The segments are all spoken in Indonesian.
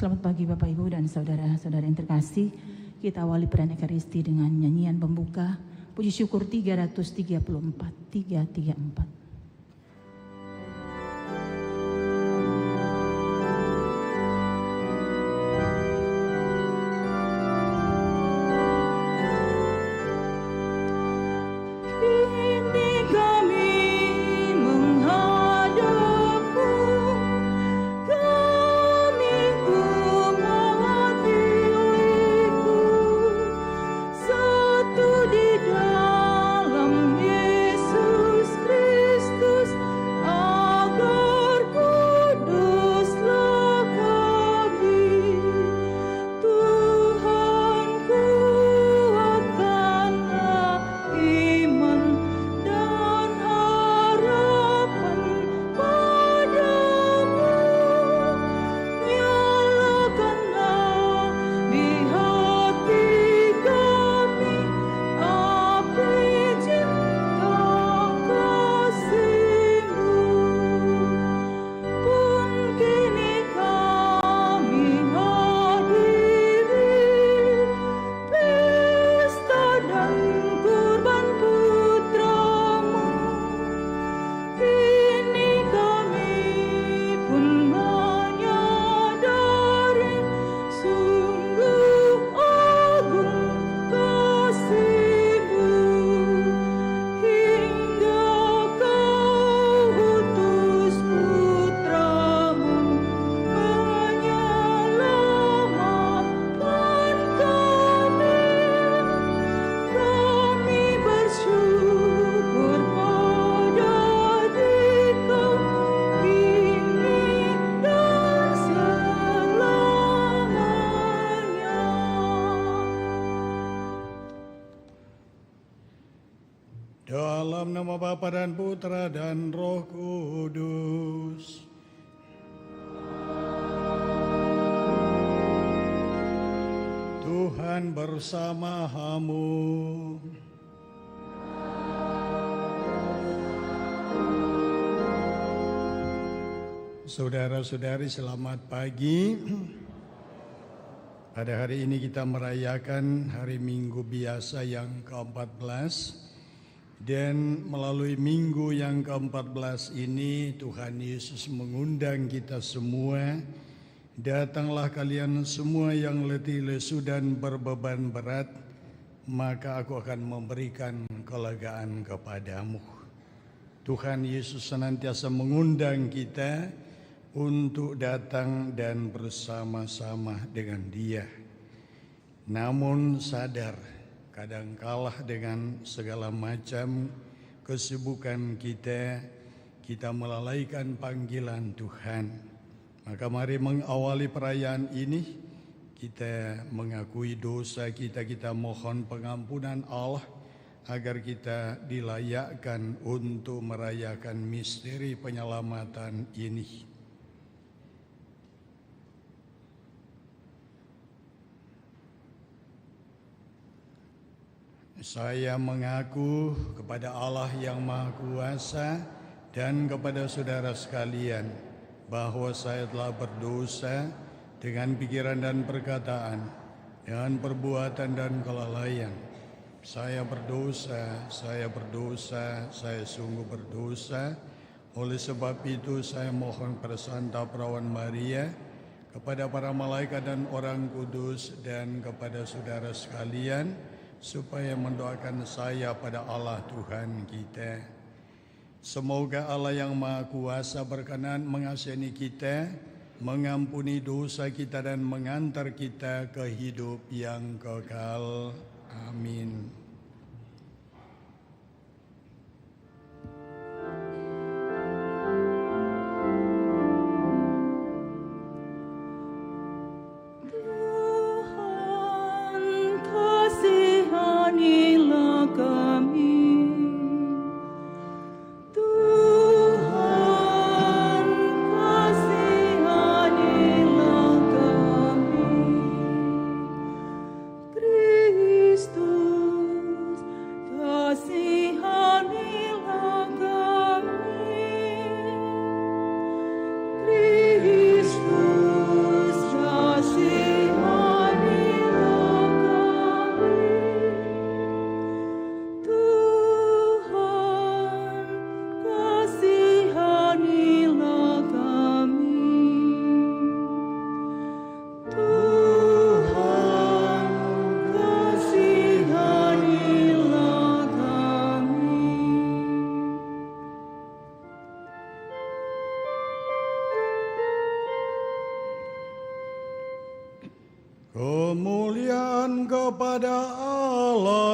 Selamat pagi Bapak Ibu dan saudara-saudara yang terkasih. Kita awali perayaan Ekaristi dengan nyanyian pembuka Puji Syukur 334. Dalam nama Bapa dan Putra dan Roh Kudus. Tuhan bersamamu. Saudara-saudari, selamat pagi. Pada hari ini kita merayakan hari Minggu biasa yang ke-14. Dan melalui minggu yang ke-14 ini Tuhan Yesus mengundang kita semua. Datanglah kalian semua yang letih lesu dan berbeban berat, maka aku akan memberikan kelegaan kepadamu. Tuhan Yesus senantiasa mengundang kita untuk datang dan bersama-sama dengan Dia. Namun sadar, kadang kalah dengan segala macam kesibukan kita melalaikan panggilan Tuhan. Maka mari mengawali perayaan ini, kita mengakui dosa kita mohon pengampunan Allah agar kita dilayakkan untuk merayakan misteri penyelamatan ini. Saya mengaku kepada Allah yang Maha Kuasa dan kepada saudara sekalian bahwa saya telah berdosa dengan pikiran dan perkataan, dengan perbuatan dan kelalaian. Saya berdosa, saya sungguh berdosa. Oleh sebab itu saya mohon Persanta Perawan Maria, kepada para malaikat dan orang kudus, dan kepada saudara sekalian, supaya mendoakan saya pada Allah Tuhan kita. Semoga Allah yang Maha Kuasa berkenan mengasihani kita, mengampuni dosa kita dan mengantar kita ke hidup yang kekal. Amin. Kristus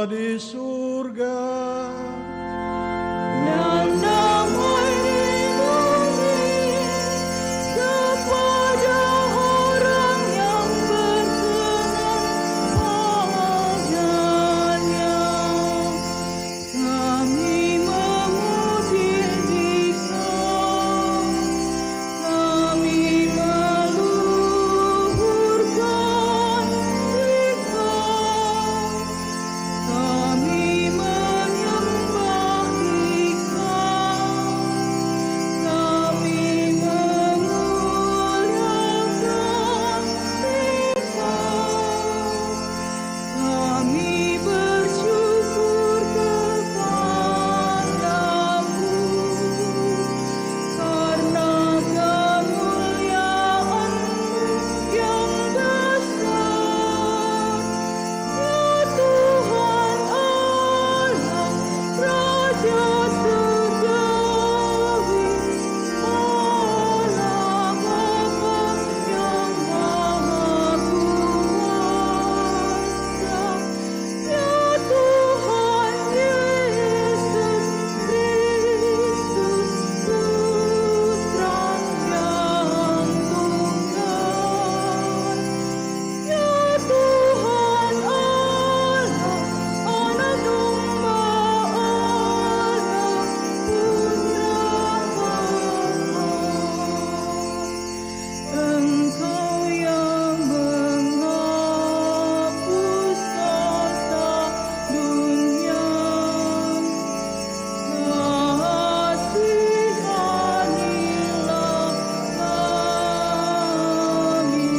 Allah di surga. Dan damai di bumi kepada orang yang berkenan padanya. Kami memuji Dikau, kami meluhurkan Dikau, kami menyembah Dikau, kami memuliakan Dikau, kami bersyukur kepadamu karena kemuliaan-Mu yang besar, ya Tuhan Allah, Raja Surgawi, Allah Bapa yang Maha Kuasa, ya Tuhan Yesus Kristus, Putra yang tunggal, ya Tuhan Allah, Anak Domba Allah, Putra Allah. Engkau yang menghapus dosa dunia, kasihanilah kami.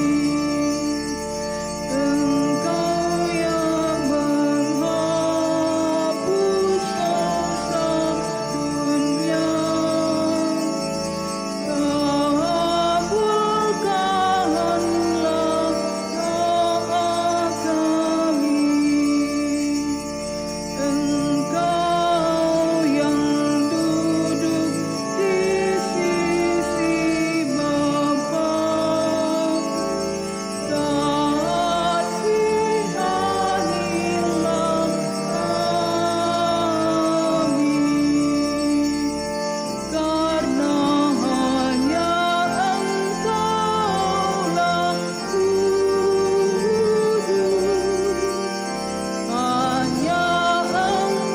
Engkau yang menghapus dosa dunia, kabulkanlah doa kami. Engkau yang duduk di sisi Bapa, kasihanilah kami. Karena hanya Engkaulah kudus, hanya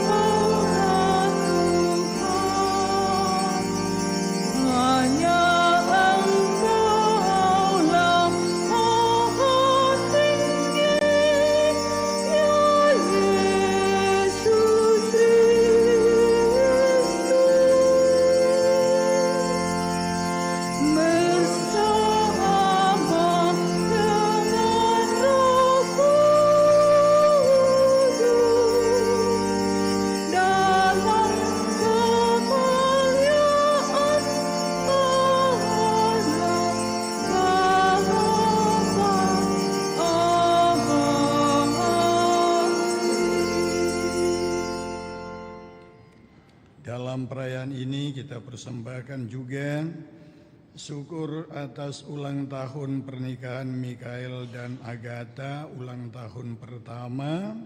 Engkaulah Tuhan, hanya Engkaulah Maha Tinggi, ya Yesus Kristus, bersama dengan Roh Kudus, dalam kemuliaan Allah Bapa. Dalam perayaan ini kita persembahkan juga syukur atas ulang tahun pernikahan Mikael dan Agatha, ulang tahun pertama.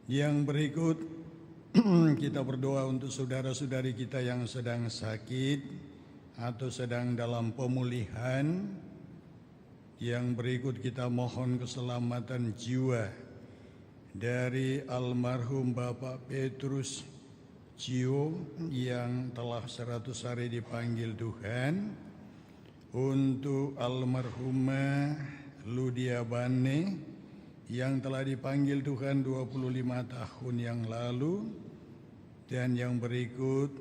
Yang berikut kita berdoa untuk saudara-saudari kita yang sedang sakit atau sedang dalam pemulihan. Yang berikut kita mohon keselamatan jiwa dari almarhum Bapak Petrus Cio yang telah 100 hari dipanggil Tuhan, untuk almarhumah Ludia Bane yang telah dipanggil Tuhan 25 tahun yang lalu, dan yang berikut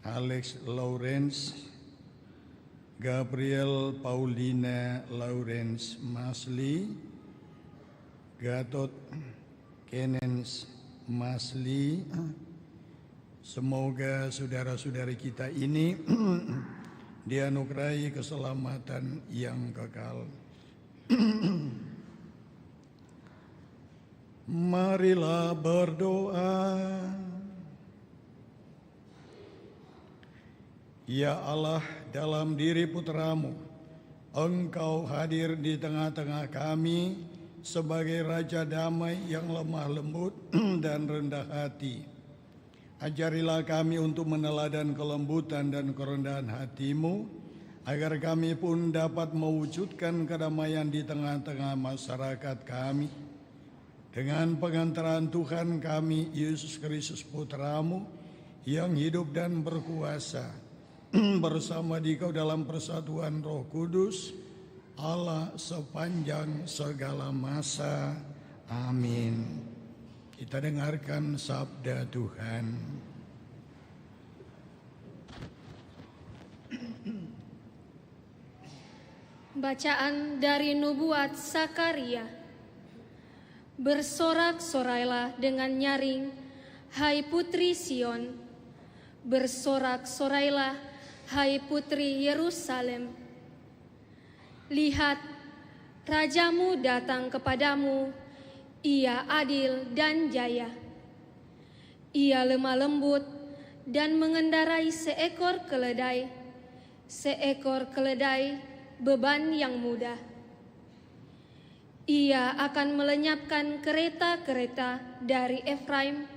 Alex Lawrence, Gabriel Paulina Lawrence Masli, Gatot Kenens Masli. Semoga saudara-saudari kita ini dianugerahi keselamatan yang kekal. Marilah berdoa. Ya Allah, dalam diri putramu, Engkau hadir di tengah-tengah kami sebagai Raja damai yang lemah lembut dan rendah hati. Ajarilah kami untuk meneladan kelembutan dan kerendahan hati-Mu, agar kami pun dapat mewujudkan kedamaian di tengah-tengah masyarakat kami. Dengan pengantaran Tuhan kami, Yesus Kristus Putra-Mu, yang hidup dan berkuasa, bersama Dikau dalam persatuan Roh Kudus, Allah sepanjang segala masa. Amin. Kita dengarkan sabda Tuhan. Bacaan dari nubuat Sakaria. Bersorak-sorailah dengan nyaring, hai putri Sion. Bersorak-sorailah, hai putri Yerusalem. Lihat, Rajamu datang kepadamu, Ia adil dan jaya. Ia lemah lembut dan mengendarai seekor keledai beban yang mudah. Ia akan melenyapkan kereta-kereta dari Efraim.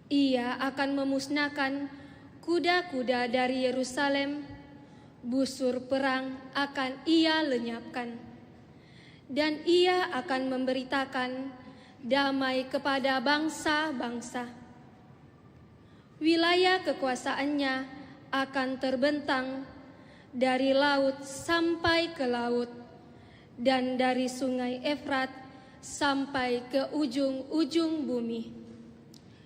Ia akan memusnahkan kuda-kuda dari Yerusalem. Busur perang akan Ia lenyapkan. Dan Ia akan memberitakan damai kepada bangsa-bangsa. Wilayah kekuasaannya akan terbentang dari laut sampai ke laut, dan dari sungai Efrat sampai ke ujung-ujung bumi.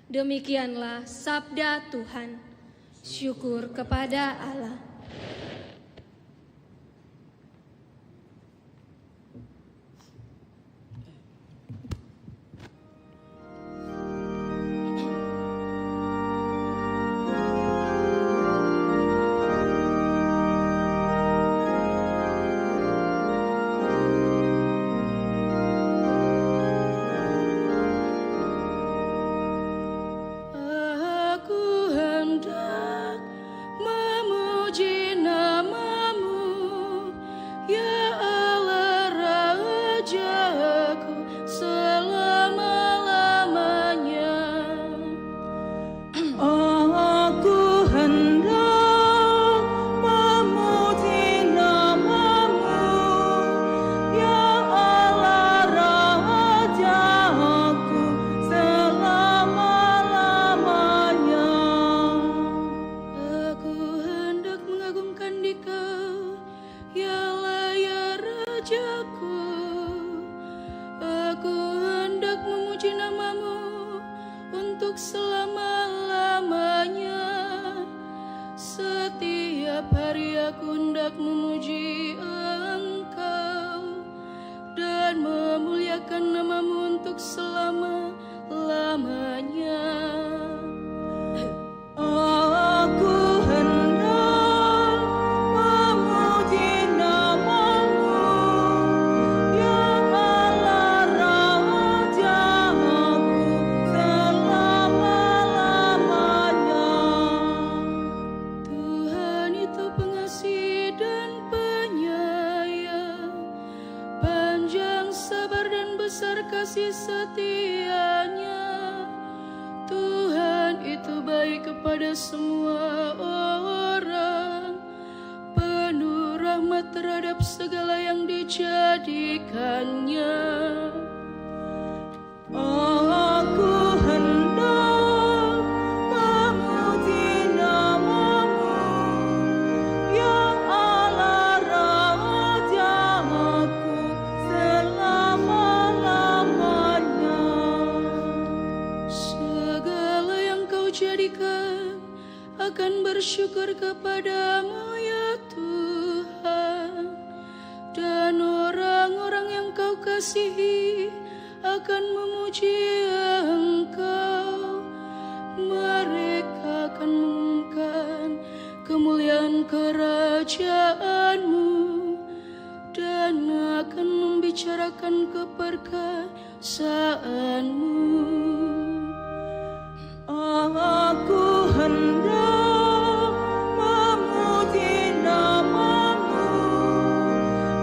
Demikianlah sabda Tuhan. Syukur kepada Allah.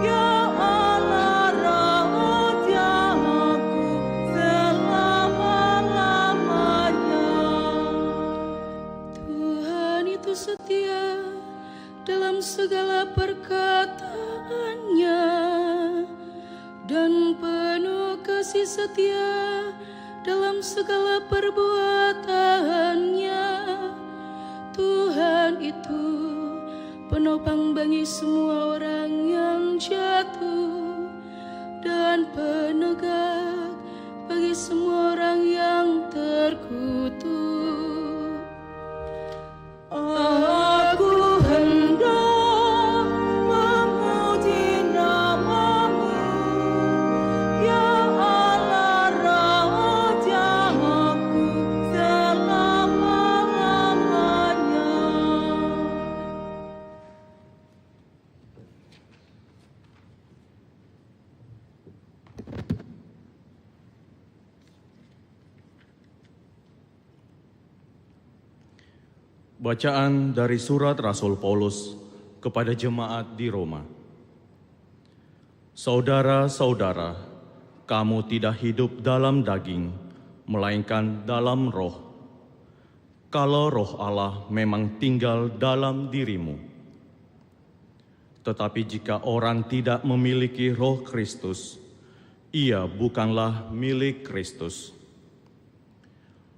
Ya Allah Raja segala perkataannya, dan penuh kasih setia dalam segala perbuatannya. Tuhan itu penopang bagi semua orang yang jatuh, dan penegak bagi semua orang yang terkutuk. Aku hendak memuji nama-Mu, ya Allah Rajaku selama-lamanya. Bacaan dari surat Rasul Paulus kepada jemaat di Roma. Saudara-saudara, kamu tidak hidup dalam daging, melainkan dalam roh. Kalau roh Allah memang tinggal dalam dirimu. Tetapi jika orang tidak memiliki roh Kristus, ia bukanlah milik Kristus.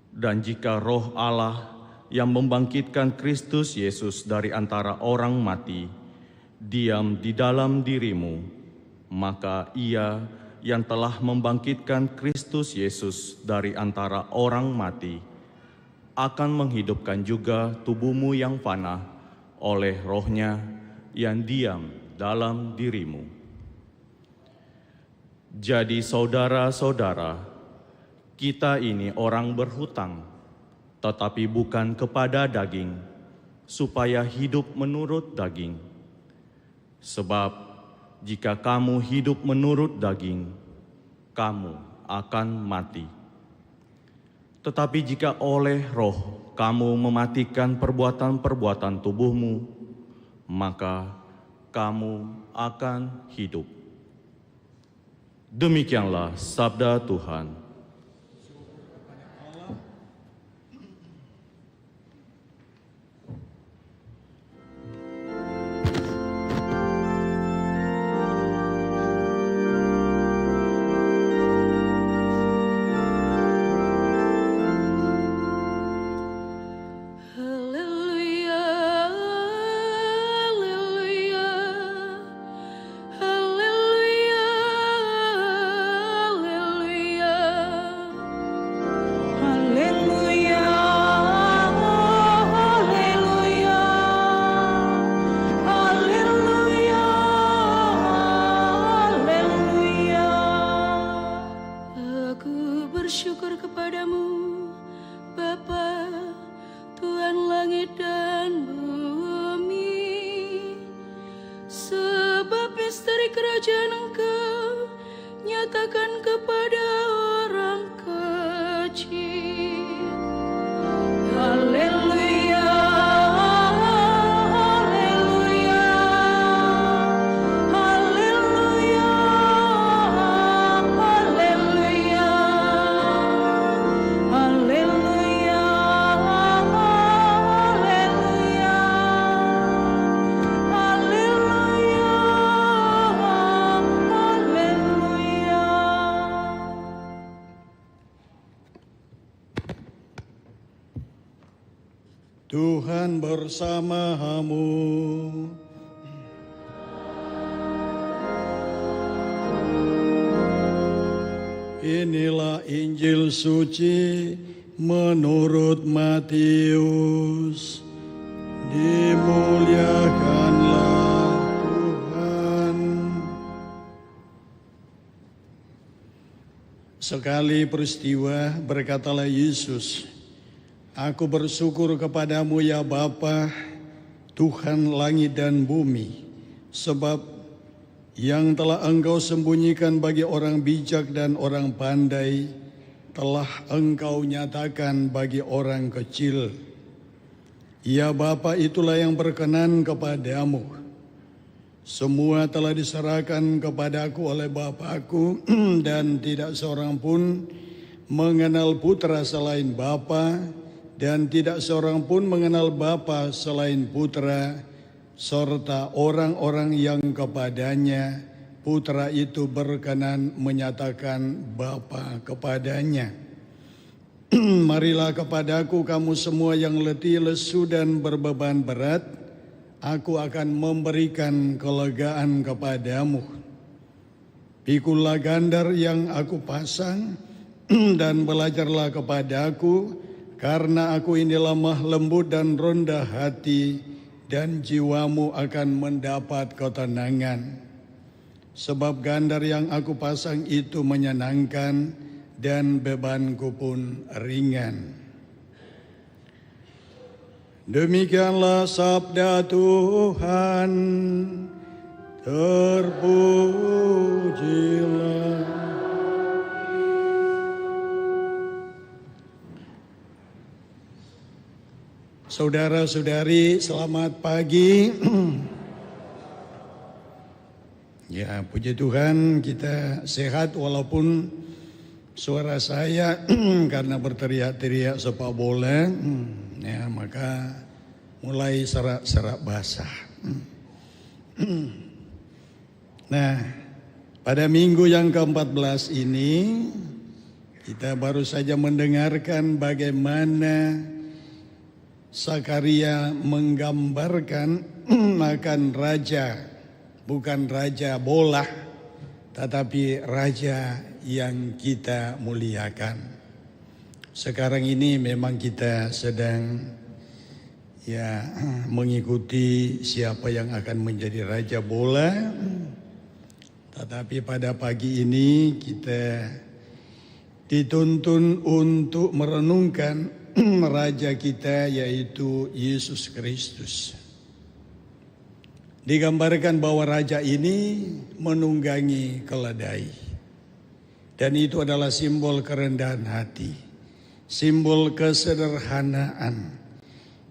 Dan jika roh Allah yang membangkitkan Kristus Yesus dari antara orang mati diam di dalam dirimu, maka Ia yang telah membangkitkan Kristus Yesus dari antara orang mati akan menghidupkan juga tubuhmu yang fana oleh Roh-Nya yang diam dalam dirimu. Jadi saudara-saudara, kita ini orang berhutang, tetapi bukan kepada daging, supaya hidup menurut daging. Sebab jika kamu hidup menurut daging, kamu akan mati. Tetapi jika oleh roh kamu mematikan perbuatan-perbuatan tubuhmu, maka kamu akan hidup. Demikianlah sabda Tuhan. Bersyukur kepadamu, Bapa, Tuhan langit dan bumi, sebab misteri kerajaan Engkau nyatakan kepada orang kecil. Haleluya, haleluya, haleluya, haleluya. Haleluya, haleluya, haleluya, haleluya. Tuhan bersamamu. Inilah Injil suci menurut Matius. Dimuliakanlah Tuhan. Sekali peristiwa berkatalah Yesus, "Aku bersyukur kepadamu ya Bapa, Tuhan langit dan bumi, sebab yang telah Engkau sembunyikan bagi orang bijak dan orang pandai, telah Engkau nyatakan bagi orang kecil. Ya Bapa, itulah yang berkenan kepadamu. Semua telah diserahkan kepadaku oleh Bapa-Ku, dan tidak seorang pun mengenal Putra selain Bapa, dan tidak seorang pun mengenal Bapa selain Putra, serta orang-orang yang kepadanya putra itu berkenan menyatakan Bapa kepadanya. Marilah kepadaku kamu semua yang letih, lesu dan berbeban berat, aku akan memberikan kelegaan kepadamu. Pikulah gandar yang aku pasang dan belajarlah kepadaku, karena aku ini lemah lembut dan rendah hati, dan jiwamu akan mendapat ketenangan. Sebab gandar yang aku pasang itu menyenangkan, dan bebanku pun ringan. Demikianlah sabda Tuhan, terpujilah. Saudara-saudari, selamat pagi. Ya, puji Tuhan kita sehat walaupun suara saya karena berteriak-teriak sepak bola, ya maka mulai serak-serak basah. Nah, pada minggu yang ke-14 ini kita baru saja mendengarkan bagaimana Zakaria menggambarkan akan raja, bukan raja bola, tetapi raja yang kita muliakan. Sekarang ini memang kita sedang mengikuti siapa yang akan menjadi raja bola. Tetapi pada pagi ini kita dituntun untuk merenungkan raja kita, yaitu Yesus Kristus. Digambarkan bahwa raja ini menunggangi keledai. Dan itu adalah simbol kerendahan hati, simbol kesederhanaan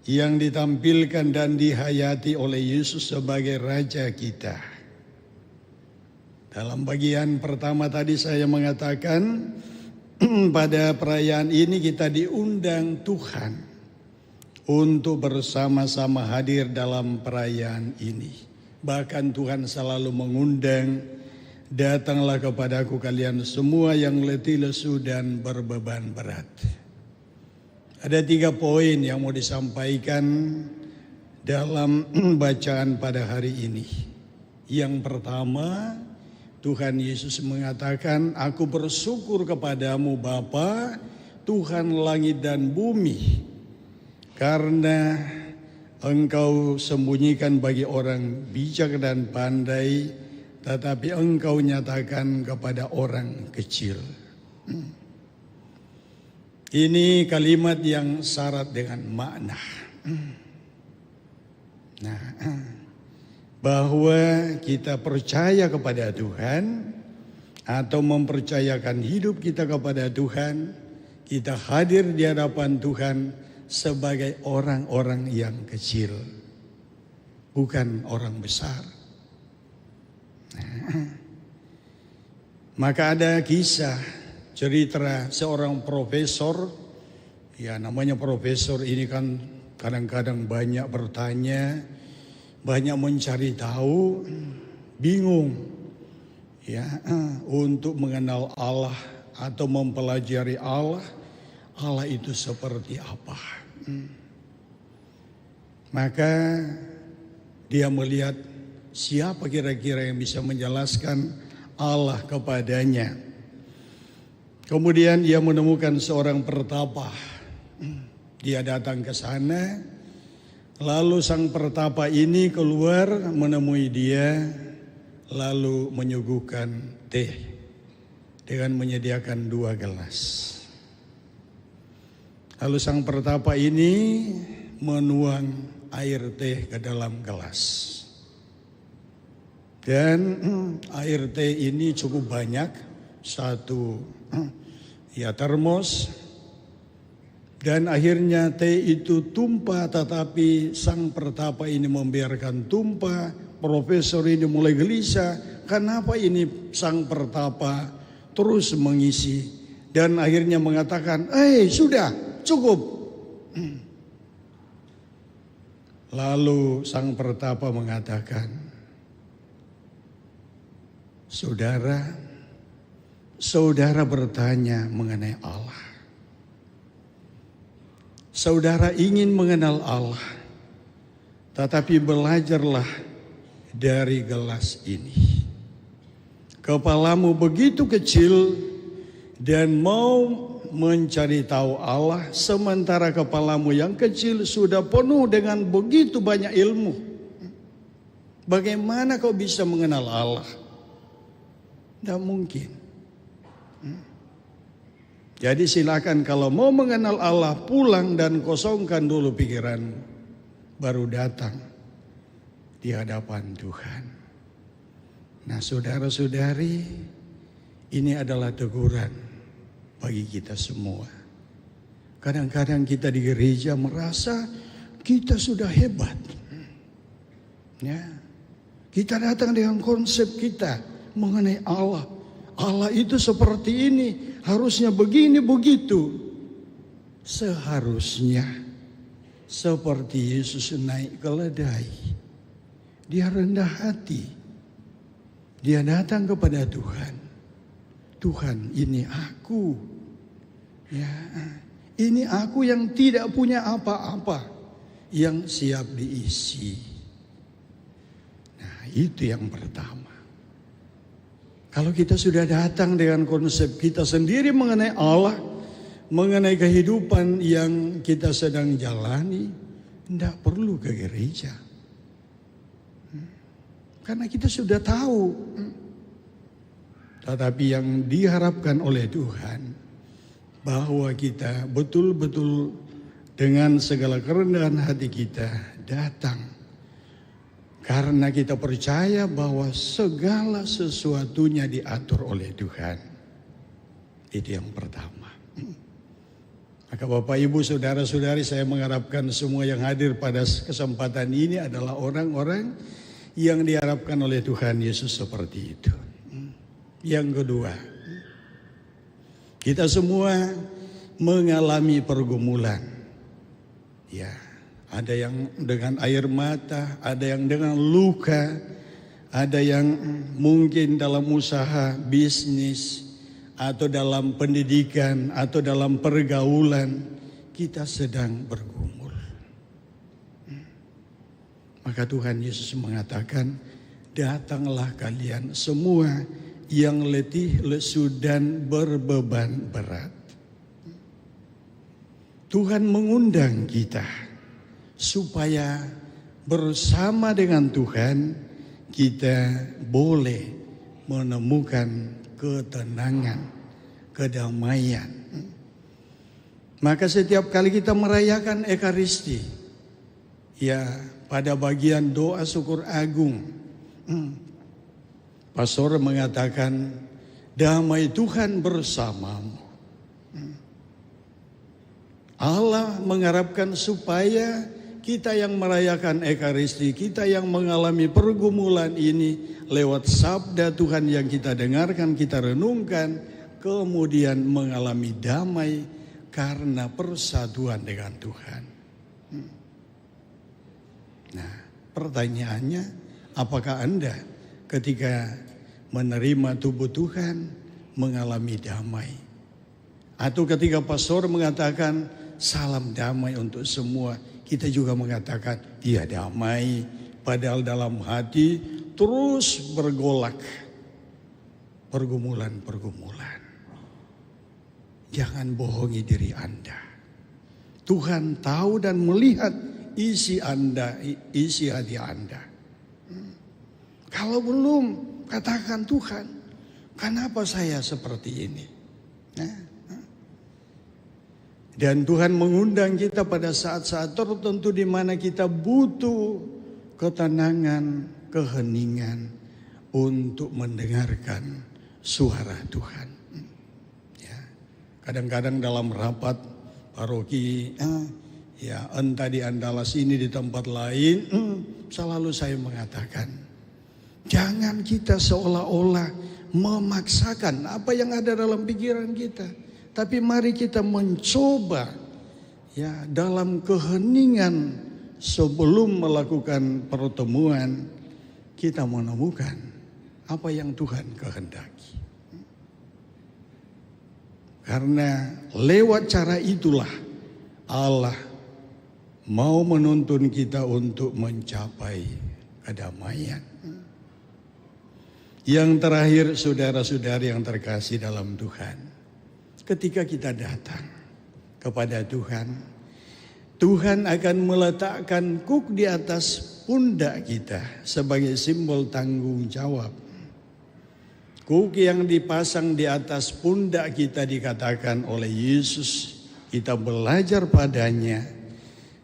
yang ditampilkan dan dihayati oleh Yesus sebagai raja kita. Dalam bagian pertama tadi saya mengatakan pada perayaan ini kita diundang Tuhan untuk bersama-sama hadir dalam perayaan ini. Bahkan Tuhan selalu mengundang, datanglah kepadaku kalian semua yang letih lesu dan berbeban berat. Ada 3 poin yang mau disampaikan dalam bacaan pada hari ini. Yang pertama, Tuhan Yesus mengatakan, aku bersyukur kepadamu Bapa, Tuhan langit dan bumi, karena Engkau sembunyikan bagi orang bijak dan pandai, tetapi Engkau nyatakan kepada orang kecil. Ini kalimat yang syarat dengan makna. Bahwa kita percaya kepada Tuhan atau mempercayakan hidup kita kepada Tuhan, kita hadir di hadapan Tuhan sebagai orang-orang yang kecil, bukan orang besar. Maka ada kisah cerita seorang profesor, ya namanya profesor ini kan kadang-kadang banyak bertanya, banyak mencari tahu, bingung ya untuk mengenal Allah atau mempelajari Allah itu seperti apa. Maka dia melihat siapa kira-kira yang bisa menjelaskan Allah kepadanya. Kemudian dia menemukan seorang pertapa. Dia datang ke sana. Lalu sang pertapa ini keluar menemui dia, lalu menyuguhkan teh dengan menyediakan 2 gelas. Lalu sang pertapa ini menuang air teh ke dalam gelas. Dan air teh ini cukup banyak, 1 termos. Dan akhirnya teh itu tumpah, tetapi sang pertapa ini membiarkan tumpah. Profesor ini mulai gelisah, kenapa ini sang pertapa terus mengisi. Dan akhirnya mengatakan, sudah cukup. Lalu sang pertapa mengatakan, saudara bertanya mengenai Allah. Saudara ingin mengenal Allah, tetapi belajarlah dari gelas ini. Kepalamu begitu kecil dan mau mencari tahu Allah, sementara kepalamu yang kecil sudah penuh dengan begitu banyak ilmu. Bagaimana kau bisa mengenal Allah? Tidak mungkin. Jadi silakan kalau mau mengenal Allah, pulang dan kosongkan dulu pikiranmu, baru datang di hadapan Tuhan. Nah, saudara-saudari, ini adalah teguran bagi kita semua. Kadang-kadang kita di gereja merasa kita sudah hebat. Ya. Kita datang dengan konsep kita mengenai Allah. Allah itu seperti ini, harusnya begini begitu. Seharusnya seperti Yesus naik keledai. Dia rendah hati. Dia datang kepada Tuhan. Tuhan, ini aku. Ya, ini aku yang tidak punya apa-apa, yang siap diisi. Nah, itu yang pertama. Kalau kita sudah datang dengan konsep kita sendiri mengenai Allah, mengenai kehidupan yang kita sedang jalani, tidak perlu ke gereja. Karena kita sudah tahu. Tetapi yang diharapkan oleh Tuhan, bahwa kita betul-betul dengan segala kerendahan hati kita datang. Karena kita percaya bahwa segala sesuatunya diatur oleh Tuhan. Itu yang pertama. Maka Bapak, Ibu, Saudara-saudari, saya mengharapkan semua yang hadir pada kesempatan ini adalah orang-orang yang diharapkan oleh Tuhan Yesus seperti itu. Yang kedua, kita semua mengalami pergumulan. Ya. Ada yang dengan air mata, ada yang dengan luka, ada yang mungkin dalam usaha bisnis, atau dalam pendidikan, atau dalam pergaulan, kita sedang bergumul. Maka Tuhan Yesus mengatakan, datanglah kalian semua yang letih, lesu, dan berbeban berat. Tuhan mengundang kita supaya bersama dengan Tuhan kita boleh menemukan ketenangan, kedamaian. Maka setiap kali kita merayakan Ekaristi, ya pada bagian doa syukur agung, pastor mengatakan, damai Tuhan bersamamu. Allah mengharapkan supaya kita yang merayakan Ekaristi, kita yang mengalami pergumulan ini lewat sabda Tuhan yang kita dengarkan, kita renungkan, kemudian mengalami damai karena persatuan dengan Tuhan. Nah, pertanyaannya, apakah Anda ketika menerima tubuh Tuhan mengalami damai? Atau ketika pastor mengatakan salam damai untuk semua, kita juga mengatakan iya damai, padahal dalam hati terus bergolak pergumulan-pergumulan. Jangan bohongi diri Anda. Tuhan tahu dan melihat isi Anda, isi hati Anda. Kalau belum, katakan Tuhan, kenapa saya seperti ini? Dan Tuhan mengundang kita pada saat-saat tertentu di mana kita butuh ketenangan, keheningan untuk mendengarkan suara Tuhan. Ya, kadang-kadang dalam rapat paroki, ya entah di Andalas ini di tempat lain, selalu saya mengatakan, jangan kita seolah-olah memaksakan apa yang ada dalam pikiran kita. Tapi mari kita mencoba ya dalam keheningan sebelum melakukan pertemuan kita menemukan apa yang Tuhan kehendaki. Karena lewat cara itulah Allah mau menuntun kita untuk mencapai kedamaian. Yang terakhir, saudara-saudari yang terkasih dalam Tuhan, ketika kita datang kepada Tuhan, Tuhan akan meletakkan kuk di atas pundak kita sebagai simbol tanggung jawab. Kuk yang dipasang di atas pundak kita dikatakan oleh Yesus, kita belajar padanya.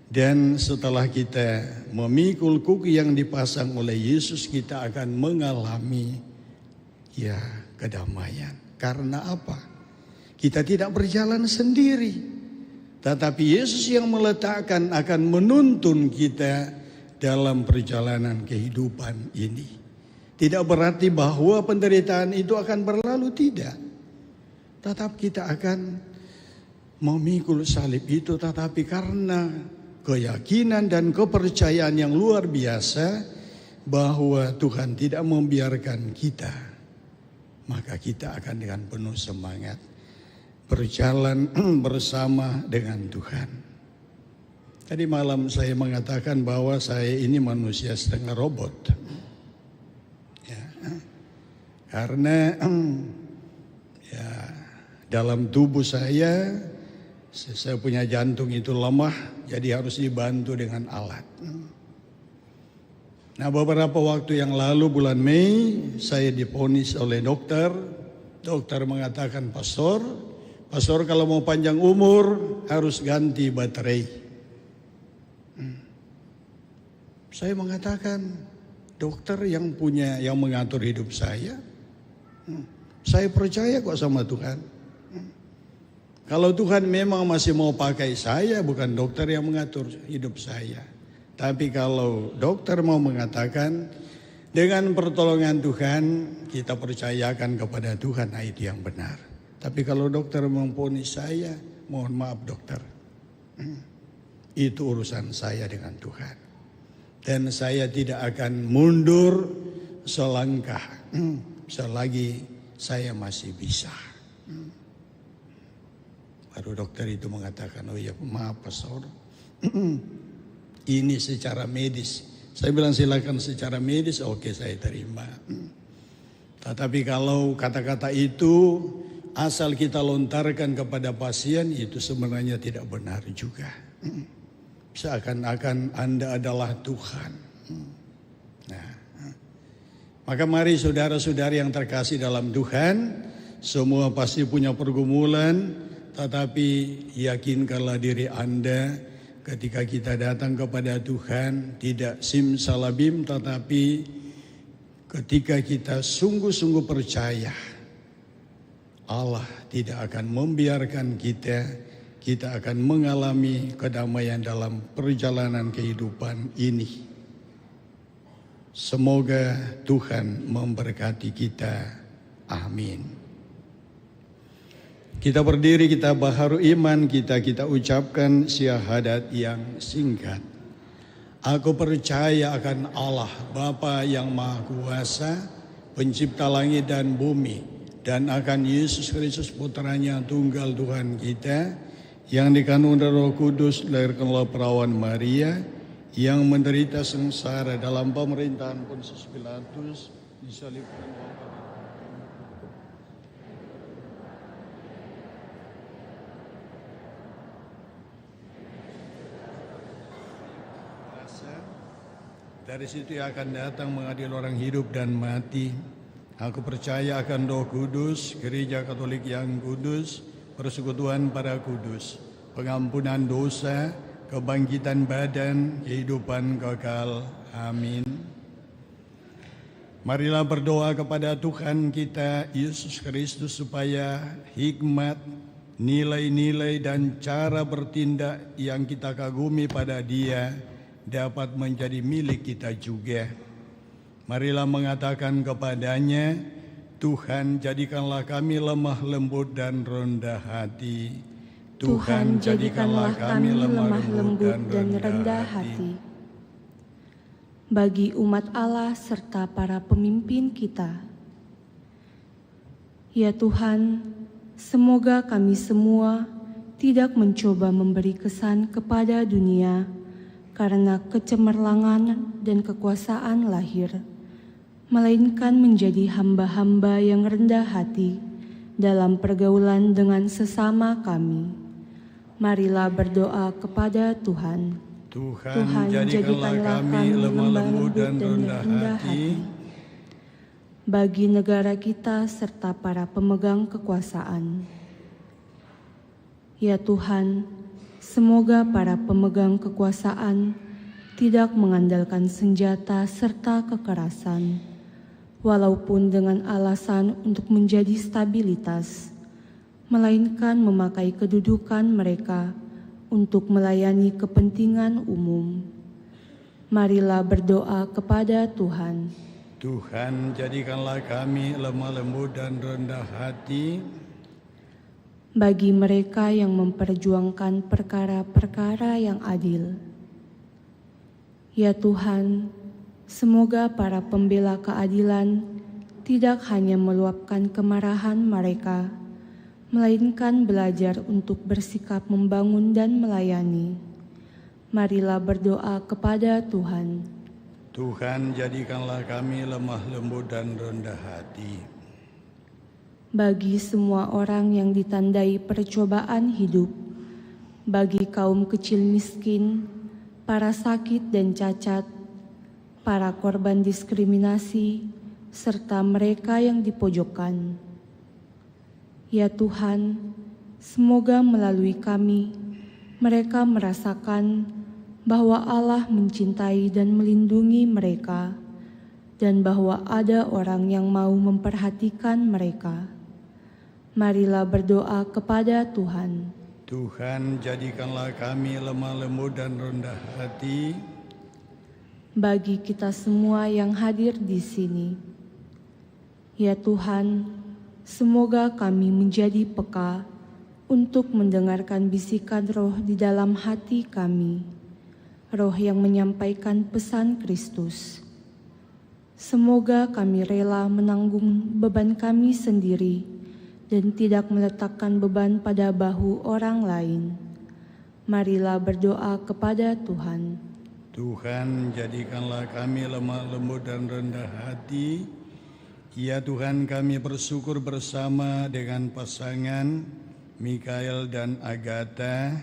Dan setelah kita memikul kuk yang dipasang oleh Yesus, kita akan mengalami kedamaian. Karena apa? Kita tidak berjalan sendiri, tetapi Yesus yang meletakkan akan menuntun kita dalam perjalanan kehidupan ini. Tidak berarti bahwa penderitaan itu akan berlalu, tidak. Tetap kita akan memikul salib itu, tetapi karena keyakinan dan kepercayaan yang luar biasa bahwa Tuhan tidak membiarkan kita, maka kita akan dengan penuh semangat berjalan bersama dengan Tuhan. Tadi malam saya mengatakan bahwa saya ini manusia setengah robot. Karena dalam tubuh saya punya jantung itu lemah, jadi harus dibantu dengan alat. Nah, beberapa waktu yang lalu bulan Mei saya divonis oleh dokter. Dokter mengatakan, Pastor kalau mau panjang umur harus ganti baterai. Saya mengatakan, dokter yang mengatur hidup saya percaya kok sama Tuhan. Kalau Tuhan memang masih mau pakai saya, bukan dokter yang mengatur hidup saya. Tapi kalau dokter mau mengatakan dengan pertolongan Tuhan kita percayakan kepada Tuhan, nah itu yang benar. Tapi kalau dokter memvonis saya, mohon maaf dokter, itu urusan saya dengan Tuhan. Dan saya tidak akan mundur selangkah selagi saya masih bisa. Baru dokter itu mengatakan, oh iya maaf Pastor, ini secara medis. Saya bilang silakan secara medis, oke saya terima. Tetapi kalau kata-kata itu asal kita lontarkan kepada pasien, itu sebenarnya tidak benar juga. Seakan-akan Anda adalah Tuhan. Nah, maka mari saudara-saudari yang terkasih dalam Tuhan, semua pasti punya pergumulan, tetapi yakinkanlah diri Anda ketika kita datang kepada Tuhan tidak simsalabim, tetapi ketika kita sungguh-sungguh percaya Allah tidak akan membiarkan kita akan mengalami kedamaian dalam perjalanan kehidupan ini. Semoga Tuhan memberkati kita. Amin. Kita berdiri, kita baharu iman kita ucapkan syahadat yang singkat. Aku percaya akan Allah Bapa yang Maha Kuasa, pencipta langit dan bumi, dan akan Yesus Kristus putranya tunggal Tuhan kita, yang dikandung dari Roh Kudus, dilahirkan oleh perawan Maria, yang menderita sengsara dalam pemerintahan Pontius Pilatus, disalibkan dari situ ia akan datang mengadil orang hidup dan mati. Aku percaya akan Roh Kudus, Gereja Katolik yang kudus, persekutuan para kudus, pengampunan dosa, kebangkitan badan, kehidupan kekal. Amin. Marilah berdoa kepada Tuhan kita Yesus Kristus supaya hikmat, nilai-nilai dan cara bertindak yang kita kagumi pada Dia dapat menjadi milik kita juga. Marilah mengatakan kepadanya, Tuhan jadikanlah kami lemah lembut dan rendah hati. Tuhan jadikanlah kami lemah lembut dan rendah hati. bagi umat Allah serta para pemimpin kita. Ya Tuhan, semoga kami semua tidak mencoba memberi kesan kepada dunia karena kecemerlangan dan kekuasaan lahir, melainkan menjadi hamba-hamba yang rendah hati dalam pergaulan dengan sesama kami. Marilah berdoa kepada Tuhan. Tuhan, jadikanlah kami lemah lembut dan rendah hati bagi negara kita serta para pemegang kekuasaan. Ya Tuhan, semoga para pemegang kekuasaan tidak mengandalkan senjata serta kekerasan, walaupun dengan alasan untuk menjadi stabilitas, melainkan memakai kedudukan mereka untuk melayani kepentingan umum. Marilah berdoa kepada Tuhan. Tuhan, jadikanlah kami lemah lembut dan rendah hati bagi mereka yang memperjuangkan perkara-perkara yang adil. Ya Tuhan, semoga para pembela keadilan tidak hanya meluapkan kemarahan mereka, melainkan belajar untuk bersikap membangun dan melayani. Marilah berdoa kepada Tuhan. Tuhan, jadikanlah kami lemah lembut dan rendah hati bagi semua orang yang ditandai percobaan hidup, bagi kaum kecil miskin, para sakit dan cacat, para korban diskriminasi, serta mereka yang dipojokkan. Ya Tuhan, semoga melalui kami, mereka merasakan bahwa Allah mencintai dan melindungi mereka, dan bahwa ada orang yang mau memperhatikan mereka. Marilah berdoa kepada Tuhan. Tuhan, jadikanlah kami lemah lembut dan rendah hati bagi kita semua yang hadir di sini. Ya Tuhan, semoga kami menjadi peka untuk mendengarkan bisikan roh di dalam hati kami, roh yang menyampaikan pesan Kristus. Semoga kami rela menanggung beban kami sendiri dan tidak meletakkan beban pada bahu orang lain. Marilah berdoa kepada Tuhan. Tuhan, jadikanlah kami lemah lembut dan rendah hati. Ya Tuhan, kami bersyukur bersama dengan pasangan Mikael dan Agatha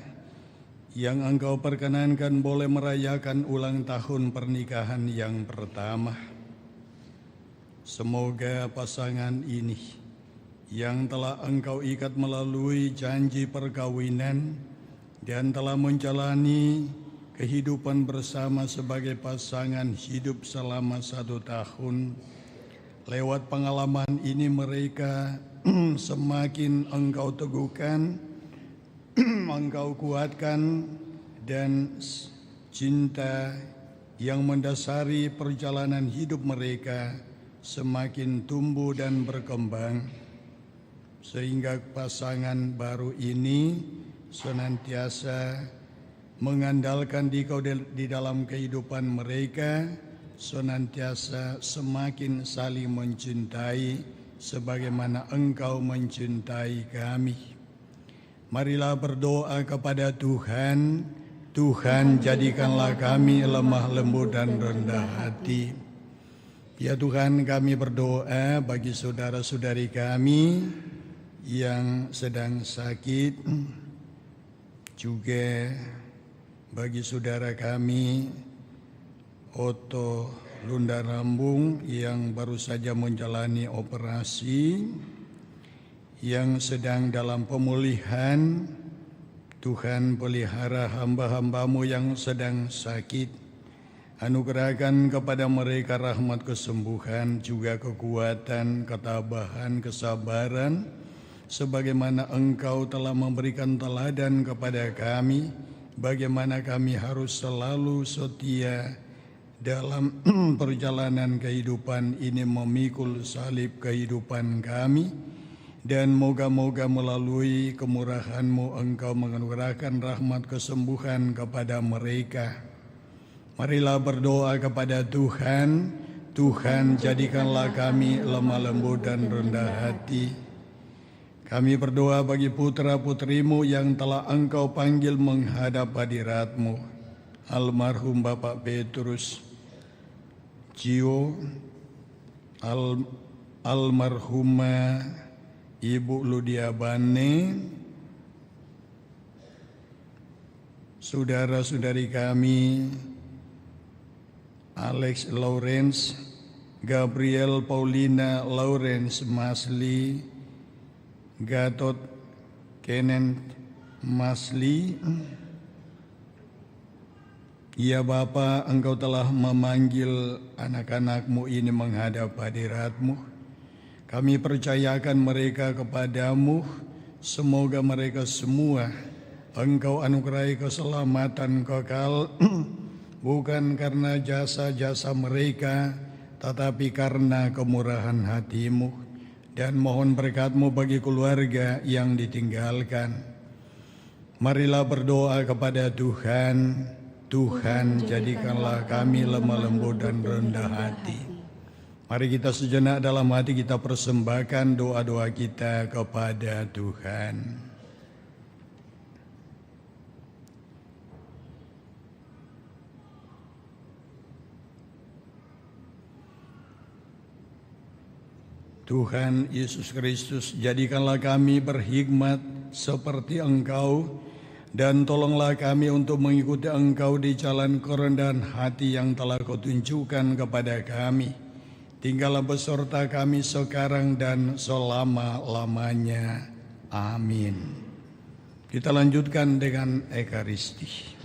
yang Engkau perkenankan boleh merayakan ulang tahun pernikahan yang pertama. Semoga pasangan ini yang telah Engkau ikat melalui janji perkawinan dan telah menjalani kehidupan bersama sebagai pasangan hidup selama 1 tahun. Lewat pengalaman ini mereka semakin Engkau teguhkan, Engkau kuatkan, dan cinta yang mendasari perjalanan hidup mereka semakin tumbuh dan berkembang, sehingga pasangan baru ini senantiasa mengandalkan Dikau di dalam kehidupan mereka, senantiasa semakin saling mencintai sebagaimana Engkau mencintai kami. Marilah berdoa kepada Tuhan. Tuhan, jadikanlah kami lemah lembut dan rendah hati. Ya Tuhan, kami berdoa bagi saudara-saudari kami yang sedang sakit, juga bagi saudara kami Otto Lundarambung yang baru saja menjalani operasi, yang sedang dalam pemulihan. Tuhan, pelihara hamba-hamba-Mu yang sedang sakit. Anugerahkan kepada mereka rahmat kesembuhan, juga kekuatan, ketabahan, kesabaran, sebagaimana Engkau telah memberikan teladan kepada kami, bagaimana kami harus selalu setia dalam perjalanan kehidupan ini memikul salib kehidupan kami. Dan moga-moga melalui kemurahan-Mu Engkau menganugerahkan rahmat kesembuhan kepada mereka. Marilah berdoa kepada Tuhan. Tuhan, jadikanlah kami lemah lembut dan rendah hati. Kami berdoa bagi putra-putrimu yang telah Engkau panggil menghadap hadirat-Mu. Almarhum Bapak Petrus Gio, almarhumah Ibu Ludia Bane, saudara-saudari kami Alex Lawrence, Gabriel Paulina Lawrence Masli, Gatot Kenen Masli. Ya Bapa, Engkau telah memanggil anak-anak-Mu ini menghadap hadirat-Mu. Kami percayakan mereka kepadamu. Semoga mereka semua Engkau anugerahi keselamatan kekal, bukan karena jasa-jasa mereka, tetapi karena kemurahan hati-Mu. Dan mohon berkat-Mu bagi keluarga yang ditinggalkan. Marilah berdoa kepada Tuhan. Tuhan, jadikanlah kami lemah lembut dan rendah hati. Mari kita sejenak dalam hati kita persembahkan doa-doa kita kepada Tuhan. Tuhan Yesus Kristus, jadikanlah kami berhikmat seperti Engkau, dan tolonglah kami untuk mengikuti Engkau di jalan kerendahan hati yang telah Kau tunjukkan kepada kami. Tinggallah beserta kami sekarang dan selama-lamanya. Amin. Kita lanjutkan dengan Ekaristi.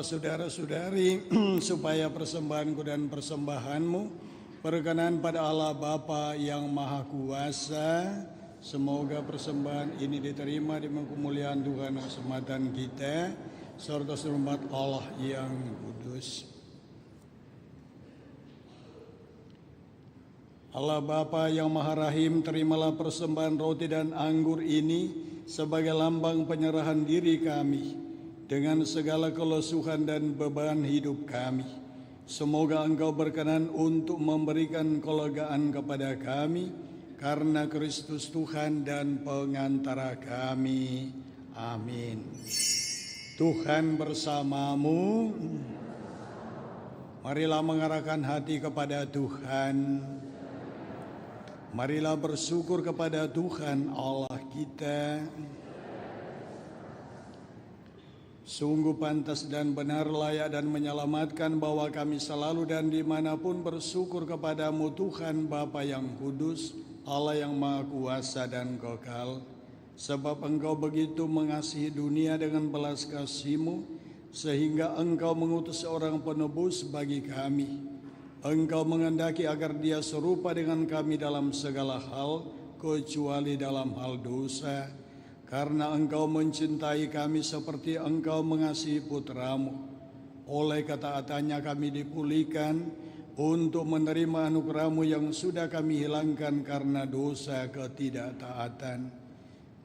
Saudara-saudari, supaya persembahanku dan persembahanmu berkenan pada Allah Bapa yang Maha Kuasa. Semoga persembahan ini diterima di kemuliaan Tuhan dan keselamatan kita, serta hormat Allah yang kudus. Allah Bapa yang Maha Rahim, terimalah persembahan roti dan anggur ini sebagai lambang penyerahan diri kami dengan segala kelesuhan dan beban hidup kami. Semoga Engkau berkenan untuk memberikan kelegaan kepada kami karena Kristus Tuhan dan pengantara kami. Amin. Tuhan bersamamu. Marilah mengarahkan hati kepada Tuhan. Marilah bersyukur kepada Tuhan Allah kita. Sungguh pantas dan benar, layak dan menyelamatkan bahwa kami selalu dan dimanapun bersyukur kepadamu Tuhan Bapa yang kudus, Allah yang Maha Kuasa dan Kekal. Sebab Engkau begitu mengasihi dunia dengan belas kasih-Mu, sehingga Engkau mengutus seorang penebus bagi kami. Engkau menghendaki agar dia serupa dengan kami dalam segala hal, kecuali dalam hal dosa. Karena Engkau mencintai kami seperti Engkau mengasihi putra-Mu. Oleh ketaatannya kami dipulihkan untuk menerima anugerah-Mu yang sudah kami hilangkan karena dosa ketidaktaatan.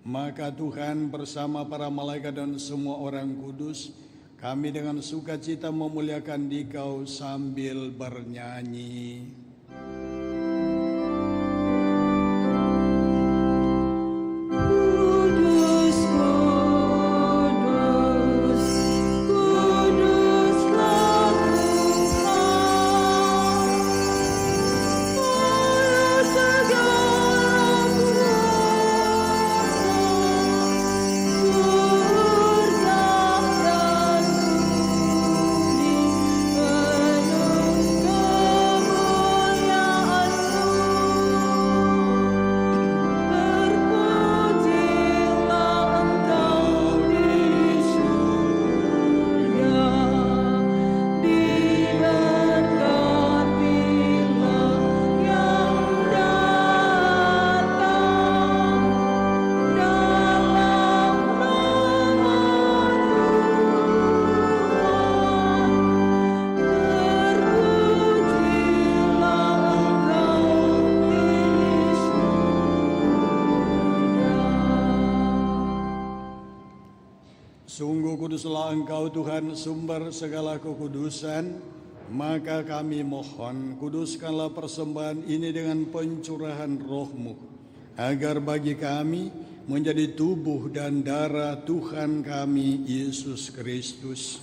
Maka Tuhan bersama para malaikat dan semua orang kudus, kami dengan sukacita memuliakan Dikau sambil bernyanyi. Sungguh kuduslah Engkau Tuhan, sumber segala kekudusan. Maka kami mohon, kuduskanlah persembahan ini dengan pencurahan Roh-Mu, agar bagi kami menjadi tubuh dan darah Tuhan kami Yesus Kristus.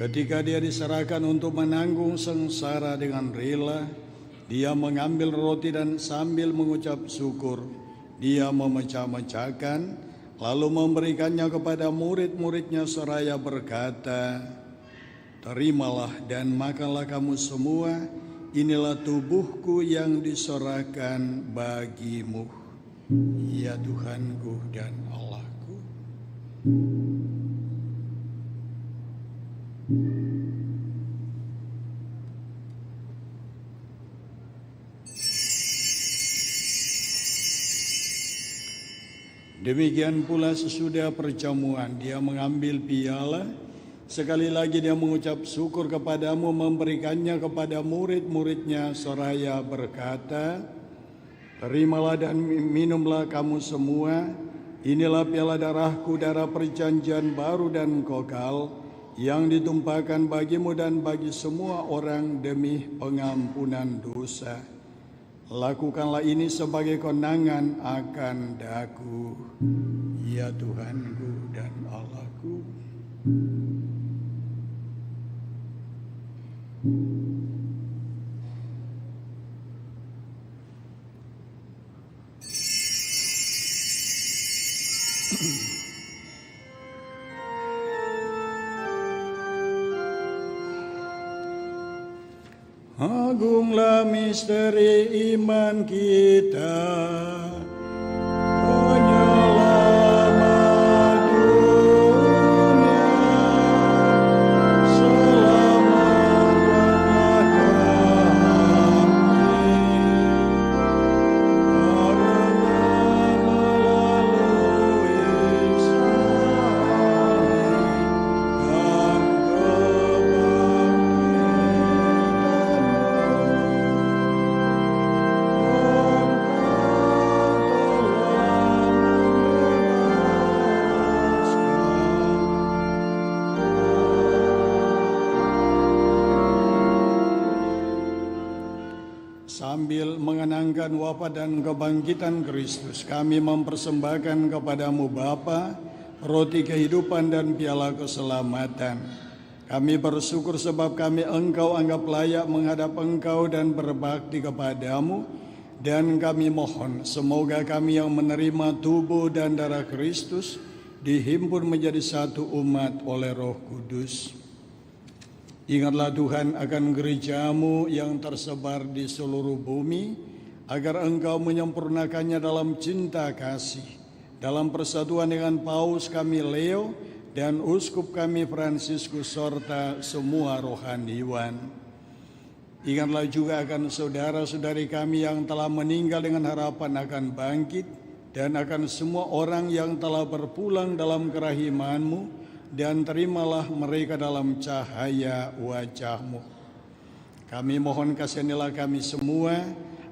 Ketika Dia diserahkan untuk menanggung sengsara dengan rela, Dia mengambil roti dan sambil mengucap syukur, Dia memecah-mecahkan, lalu memberikannya kepada murid-muridnya seraya berkata, "Terimalah dan makanlah kamu semua, inilah tubuhku yang diserahkan bagimu." Ya Tuhanku dan Allahku. Demikian pula sesudah perjamuan, Dia mengambil piala. Sekali lagi Dia mengucap syukur kepadamu, memberikannya kepada murid-muridnya seraya berkata, "Terimalah dan minumlah kamu semua, inilah piala darahku, darah perjanjian baru dan kekal, yang ditumpahkan bagimu dan bagi semua orang demi pengampunan dosa. Lakukanlah ini sebagai konangan akan daku." Ya Tuhanku dan Allahku. Agunglah misteri iman kita, penyelamat dunia, selamatkanlah kami, karena melalui salib dan kebangkitan Sambil mengenangkan wafat dan kebangkitan Kristus, kami mempersembahkan kepadamu Bapa, roti kehidupan dan piala keselamatan. Kami bersyukur sebab kami Engkau anggap layak menghadap Engkau dan berbakti kepadamu. Dan kami mohon semoga kami yang menerima tubuh dan darah Kristus dihimpun menjadi satu umat oleh Roh Kudus. Ingatlah Tuhan akan gerejamu yang tersebar di seluruh bumi, agar Engkau menyempurnakannya dalam cinta kasih. Dalam persatuan dengan Paus kami Leo dan Uskup kami Fransiskus serta semua rohaniwan. Ingatlah juga akan saudara-saudari kami yang telah meninggal dengan harapan akan bangkit, dan akan semua orang yang telah berpulang dalam kerahiman-Mu, dan terimalah mereka dalam cahaya wajah-Mu. Kami mohon kasihanilah kami semua,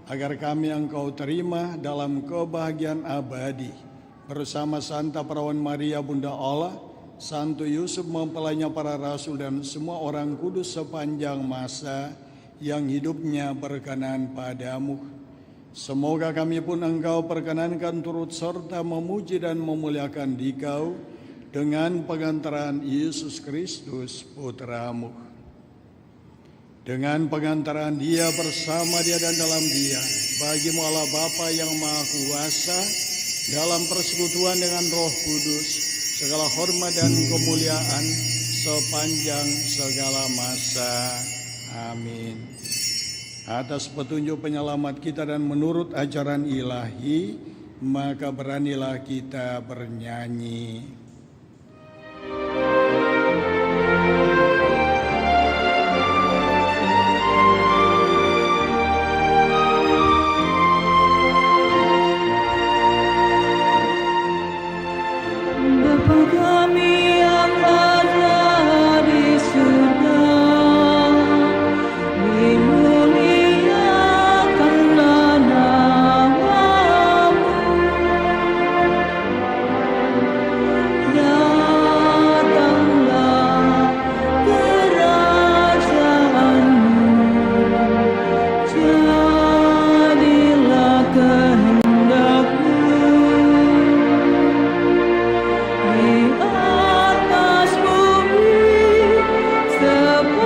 agar kami Engkau terima dalam kebahagiaan abadi, bersama Santa Perawan Maria Bunda Allah, Santo Yusuf mempelainya para rasul, dan semua orang kudus sepanjang masa yang hidupnya berkenan padamu. Semoga kami pun Engkau perkenankan turut serta memuji dan memuliakan Dikau dengan pengantaran Yesus Kristus Putra-Mu. Dengan pengantaran Dia, bersama Dia dan dalam Dia, bagi-Mu Allah Bapa yang Maha Kuasa, dalam persekutuan dengan Roh Kudus, segala hormat dan kemuliaan sepanjang segala masa. Amin. Atas petunjuk penyelamat kita dan menurut ajaran ilahi, maka beranilah kita bernyanyi. Bapa kami yang ada di surga, dimuliakanlah nama-Mu. Datanglah kerajaan-Mu, jadilah kehendak-Mu di atas bumi seperti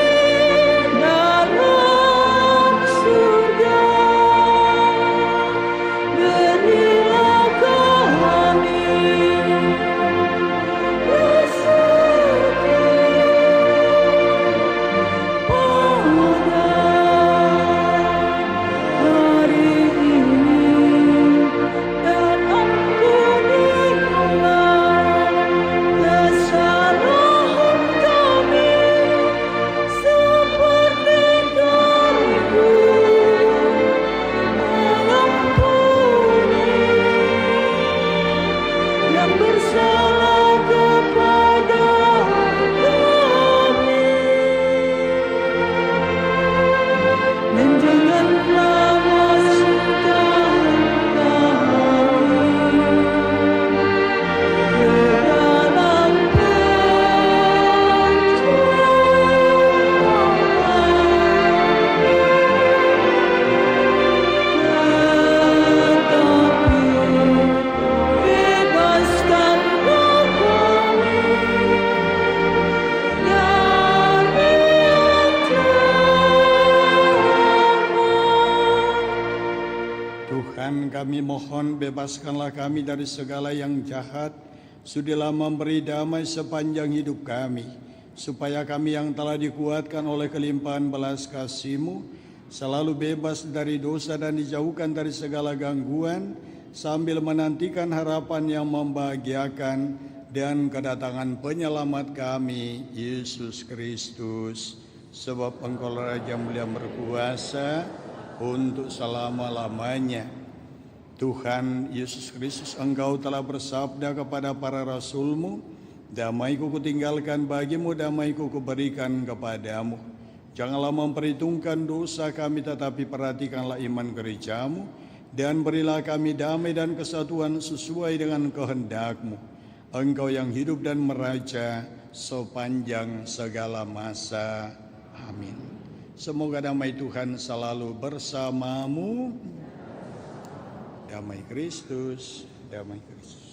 di dalam surga. Berilah kami rezeki pada hari ini, dan ampunilah kesalahan kami seperti kami mengampuni yang bersalah kepada kami. Dan janganlah masukkan kami ke dalam pencobaan, tetapi bebaskanlah kami dari yang jahat. Tuhan, kami mohon bebaskanlah kami dari segala yang jahat, sudilah memberi damai sepanjang hidup kami, supaya kami yang telah dikuatkan oleh kelimpahan belas kasih-Mu, selalu bebas dari dosa dan dijauhkan dari segala gangguan, sambil menantikan harapan yang membahagiakan dan kedatangan penyelamat kami, Yesus Kristus. Sebab Engkau Raja mulia berkuasa untuk selama-lamanya. Tuhan Yesus Kristus, Engkau telah bersabda kepada para rasul-Mu, damai-Ku kutinggalkan bagimu, damai-Ku kuberikan kepadamu. Janganlah memperhitungkan dosa kami, tetapi perhatikanlah iman gereja-Mu, dan berilah kami damai dan kesatuan sesuai dengan kehendak-Mu. Engkau yang hidup dan meraja sepanjang segala masa. Amin. Semoga damai Tuhan selalu bersamamu. Damai Kristus, damai Kristus.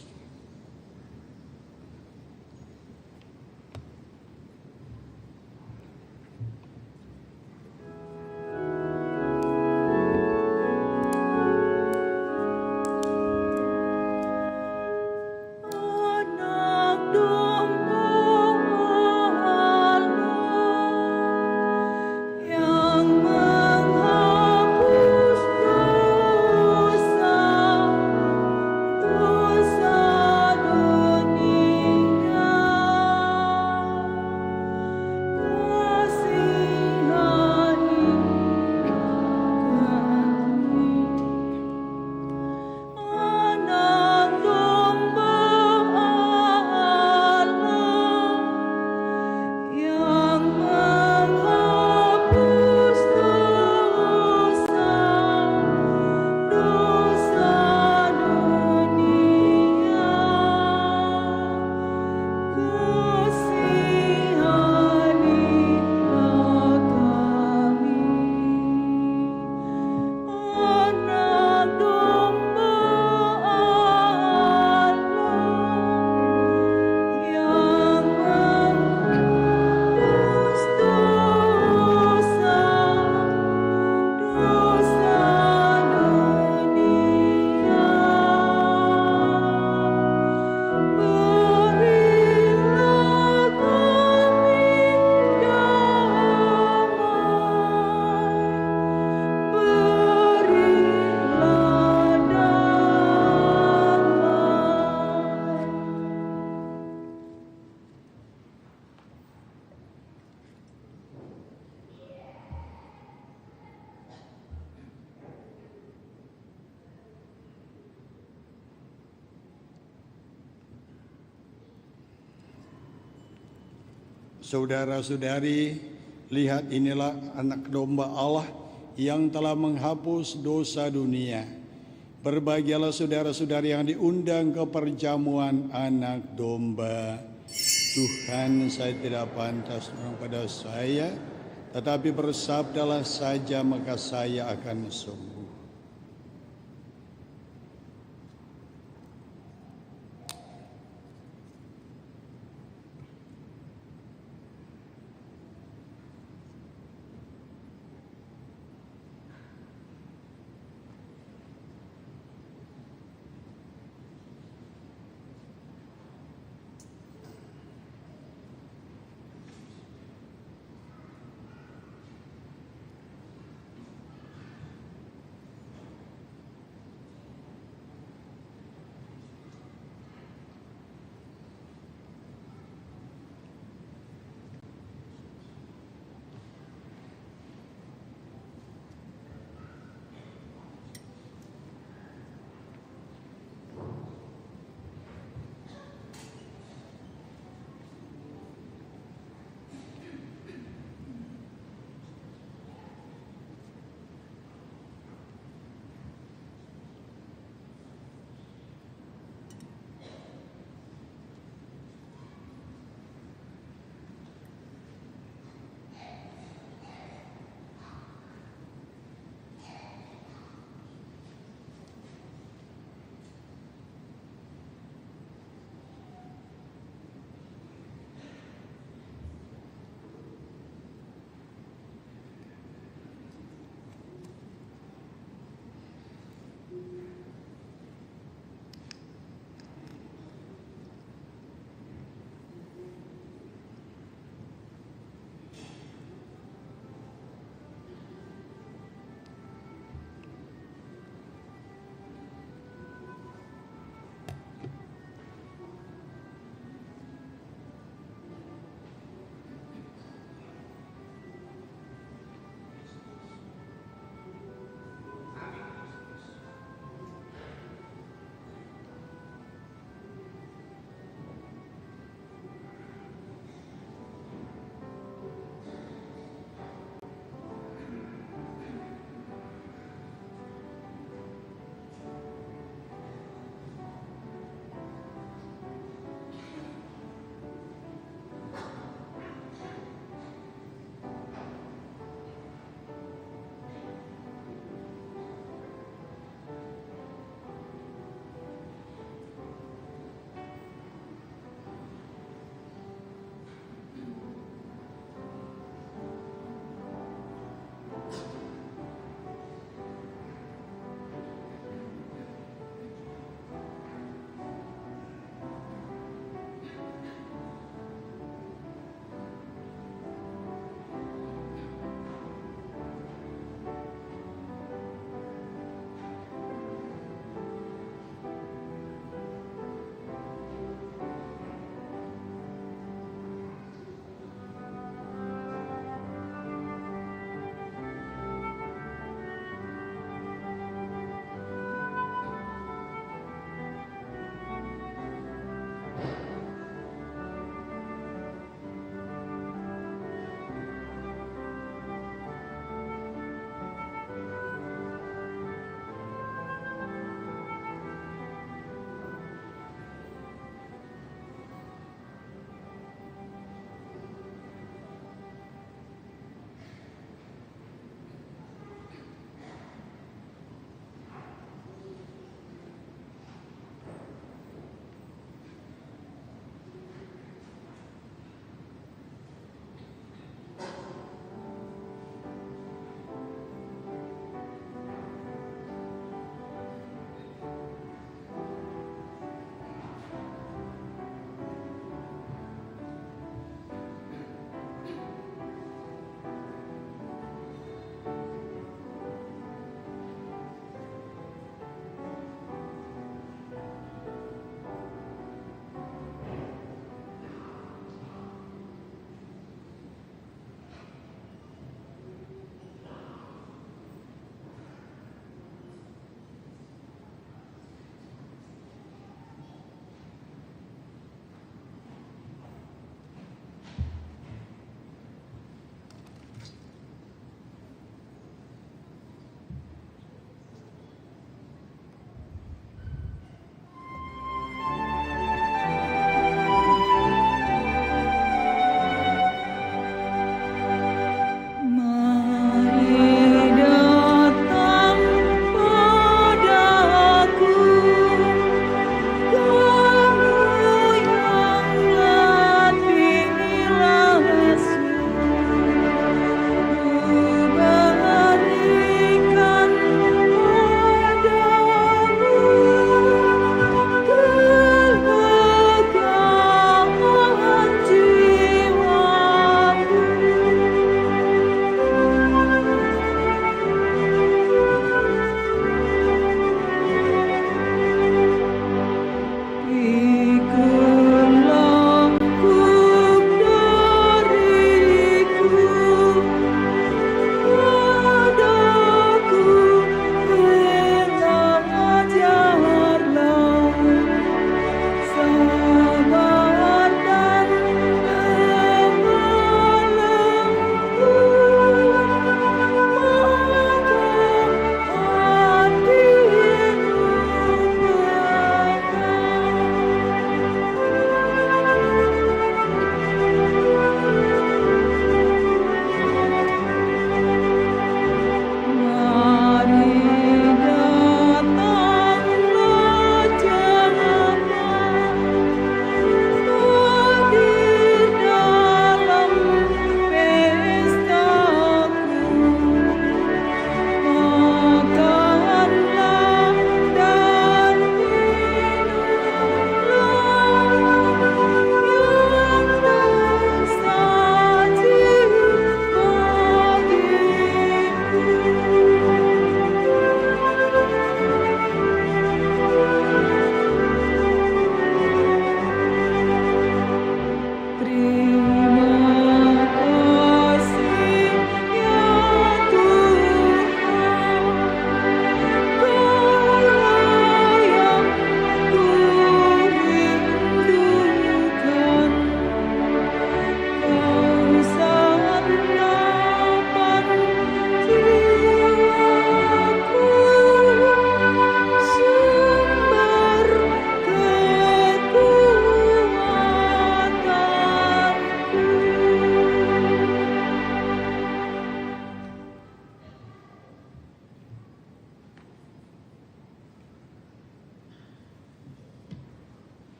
Saudara-saudari, lihat inilah anak domba Allah yang telah menghapus dosa dunia. Berbahagialah saudara-saudari yang diundang ke perjamuan anak domba. Tuhan, saya tidak pantas kepada saya, tetapi bersabdalah saja maka saya akan sembuh.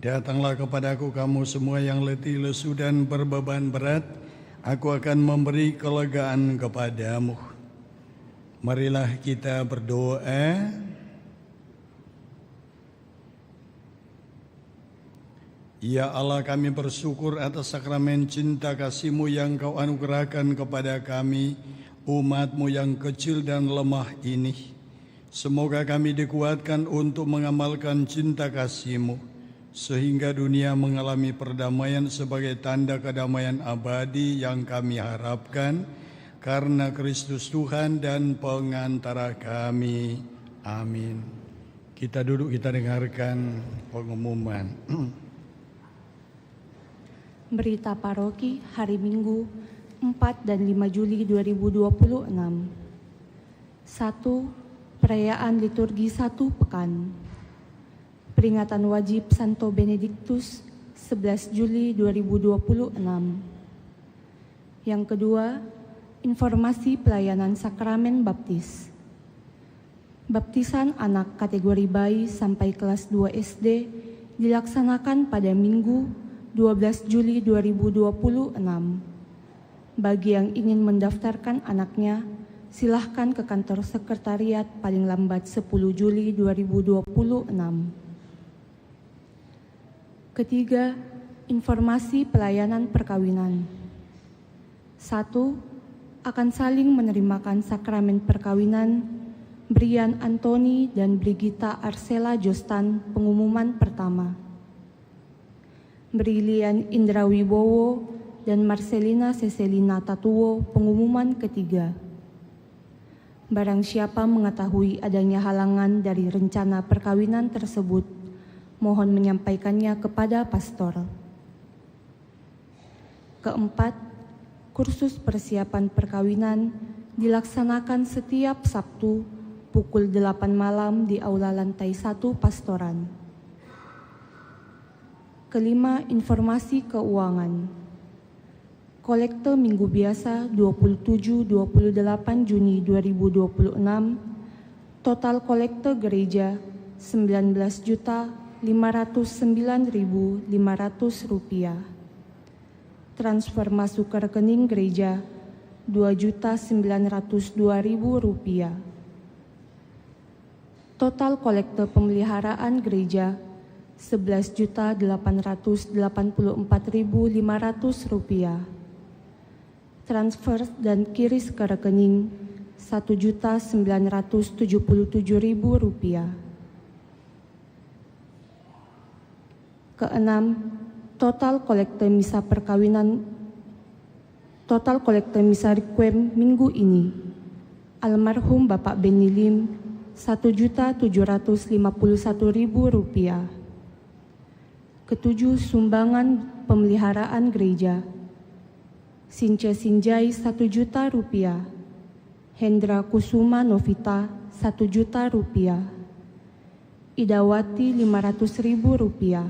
Datanglah kepadaku kamu semua yang letih, lesu, dan berbeban berat, aku akan memberi kelegaan kepadamu. Marilah kita berdoa. Ya Allah, kami bersyukur atas sakramen cinta kasih-Mu yang Kau anugerahkan kepada kami, umat-Mu yang kecil dan lemah ini. Semoga kami dikuatkan untuk mengamalkan cinta kasih-Mu, sehingga dunia mengalami perdamaian sebagai tanda kedamaian abadi yang kami harapkan karena Kristus Tuhan dan pengantara kami. Amin. Kita duduk, kita dengarkan pengumuman. Berita Paroki hari Minggu 4 dan 5 Juli 2026. 1. Perayaan liturgi 1 pekan. Peringatan wajib Santo Benediktus 11 Juli 2026. Yang kedua, informasi pelayanan sakramen baptis. Baptisan anak kategori bayi sampai kelas 2 SD dilaksanakan pada Minggu 12 Juli 2026. Bagi yang ingin mendaftarkan anaknya, silahkan ke kantor sekretariat paling lambat 10 Juli 2026. Ketiga, informasi pelayanan perkawinan. 1. Akan saling menerimakan sakramen perkawinan Brian Antoni dan Brigita Arsela Jostan, pengumuman pertama. Brilian Indra Wibowo dan Marcelina Seselina Tatuwo, pengumuman ketiga. Barang siapa mengetahui adanya halangan dari rencana perkawinan tersebut, mohon menyampaikannya kepada pastor. Keempat, kursus persiapan perkawinan dilaksanakan setiap Sabtu pukul 8 malam di aula lantai 1 pastoran. Kelima, informasi keuangan. Kolekte Minggu Biasa 27-28 Juni 2026, total kolekte gereja Rp19.509.500. Transfer masuk ke rekening gereja Rp2.902.000. Total kolekte pemeliharaan gereja Rp11.884.500. Transfer dan kiris ke rekening Rp1.977.000. Keenam, total kolekte misa requiem minggu ini, almarhum Bapak Beni Lim Rp1.751.000. Ketujuh, sumbangan pemeliharaan gereja, Since Sinjai Rp1.000.000, Hendra Kusuma Novita Rp1.000.000, Idawati Rp500.000,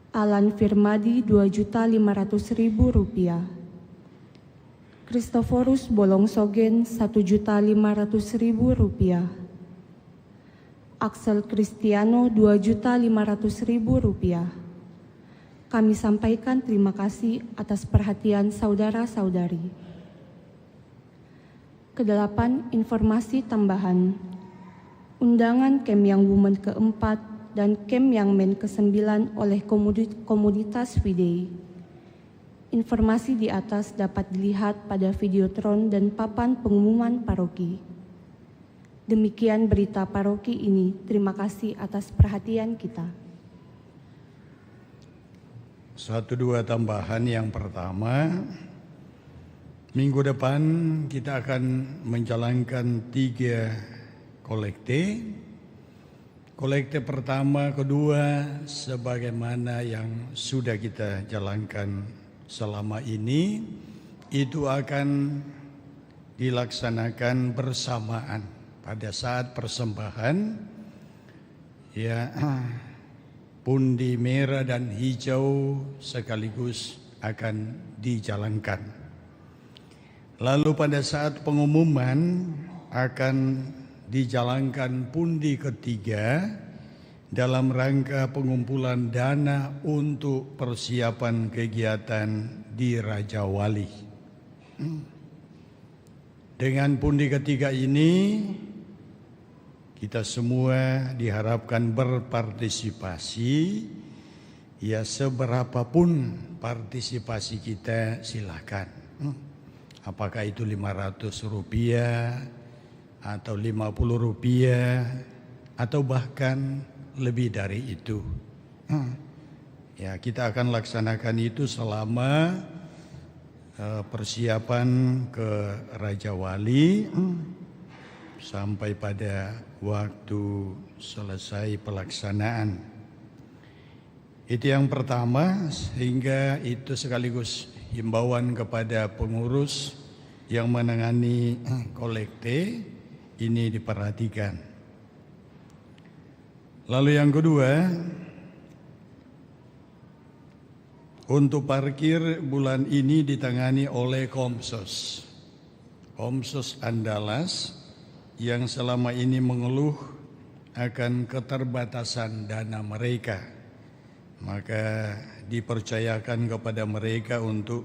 Alan Firmadi Rp2.500.000, Kristoforus Bolongsogen Rp1.500.000, Axel Kristiano Rp2.500.000. Kami sampaikan terima kasih atas perhatian saudara-saudari. Kedelapan, informasi tambahan. Undangan Kem Young Women ke-4 dan Kem Young Men ke-9 oleh komunitas Fidei. Informasi di atas dapat dilihat pada videotron dan papan pengumuman paroki. Demikian berita paroki ini. Terima kasih atas perhatian kita. 1-2 tambahan. Yang pertama, minggu depan kita akan menjalankan 3 kolekte. Kolekte pertama, kedua, sebagaimana yang sudah kita jalankan selama ini, itu akan dilaksanakan bersamaan pada saat persembahan. Ya, pundi merah dan hijau sekaligus akan dijalankan. Lalu pada saat pengumuman akan dijalankan pundi ketiga dalam rangka pengumpulan dana untuk persiapan kegiatan di Raja Wali. Dengan pundi ketiga ini, kita semua diharapkan berpartisipasi. Ya, seberapapun partisipasi kita silakan. Apakah itu Rp500 atau Rp50 atau bahkan lebih dari itu. Ya, kita akan laksanakan itu selama persiapan ke Raja Wali sampai pada waktu selesai pelaksanaan. Itu yang pertama, sehingga itu sekaligus himbauan kepada pengurus yang menangani kolekte ini diperhatikan. Lalu yang kedua, untuk parkir bulan ini ditangani oleh Komsos Andalas yang selama ini mengeluh akan keterbatasan dana mereka. Maka dipercayakan kepada mereka untuk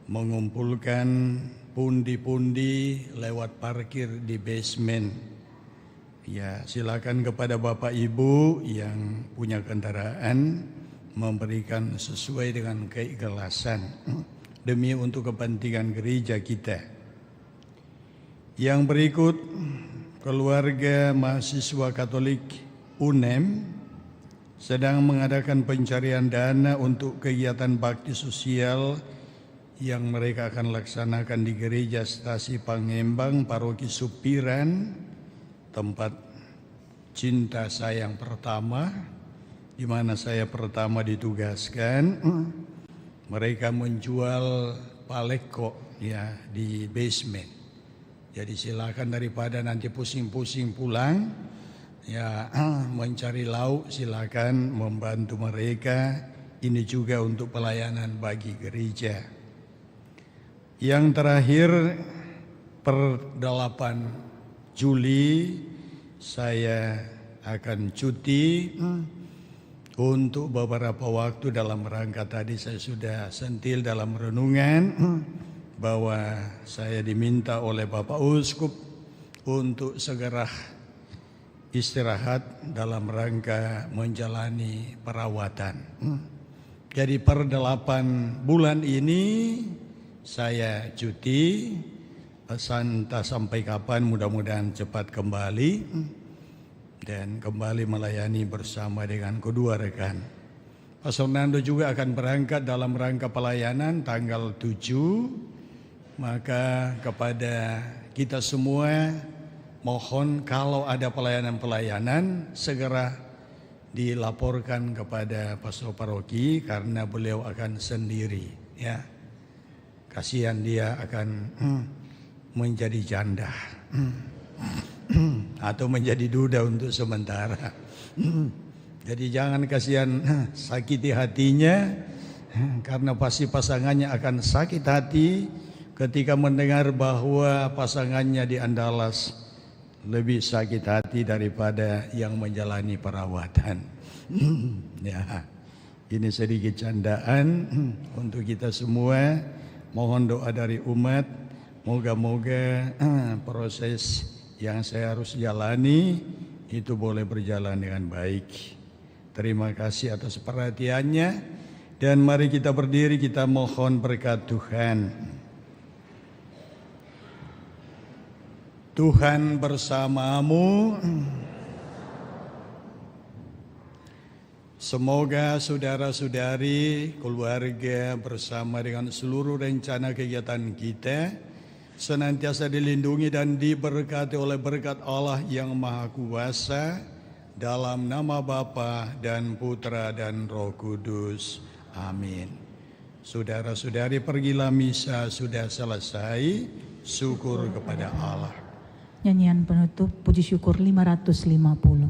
mengumpulkan pundi-pundi lewat parkir di basement. Ya, silakan kepada Bapak Ibu yang punya kendaraan memberikan sesuai dengan keikhlasan demi untuk kepentingan gereja kita. Yang berikut, keluarga mahasiswa Katolik UNEM sedang mengadakan pencarian dana untuk kegiatan bakti sosial yang mereka akan laksanakan di Gereja Stasi Pangembang, Paroki Supiran, tempat cinta saya yang pertama, di mana saya pertama ditugaskan. Mereka menjual paleko ya di basement. Jadi silakan daripada nanti pusing-pusing pulang, ya mencari lauk, silakan membantu mereka. Ini juga untuk pelayanan bagi gereja. Yang terakhir, per 8 Juli saya akan cuti untuk beberapa waktu. Dalam rangka tadi saya sudah sentil dalam renungan bahwa saya diminta oleh Bapak Uskup untuk segera istirahat dalam rangka menjalani perawatan. Jadi per 8 bulan ini saya cuti. Entah sampai kapan, mudah-mudahan cepat kembali dan kembali melayani bersama dengan kedua rekan. Pak Fernando juga akan berangkat dalam rangka pelayanan tanggal 7. Maka kepada kita semua mohon kalau ada pelayanan-pelayanan segera dilaporkan kepada Pastor Paroki karena beliau akan sendiri, ya. Kasihan dia akan menjadi janda atau menjadi duda untuk sementara. Jadi jangan kasihan sakiti hatinya, karena pasti pasangannya akan sakit hati ketika mendengar bahwa pasangannya di Andalas lebih sakit hati daripada yang menjalani perawatan. Ya, ini sedikit candaan untuk kita semua. Mohon doa dari umat. Moga-moga proses yang saya harus jalani itu boleh berjalan dengan baik. Terima kasih atas perhatiannya. Dan mari kita berdiri, kita mohon berkat Tuhan. Tuhan bersamamu. Semoga saudara-saudari, keluarga bersama dengan seluruh rencana kegiatan kita senantiasa dilindungi dan diberkati oleh berkat Allah yang Maha Kuasa, dalam nama Bapa dan Putra dan Roh Kudus. Amin. Saudara-saudari, pergilah misa sudah selesai. Syukur kepada Allah. Nyanyian penutup puji syukur 550.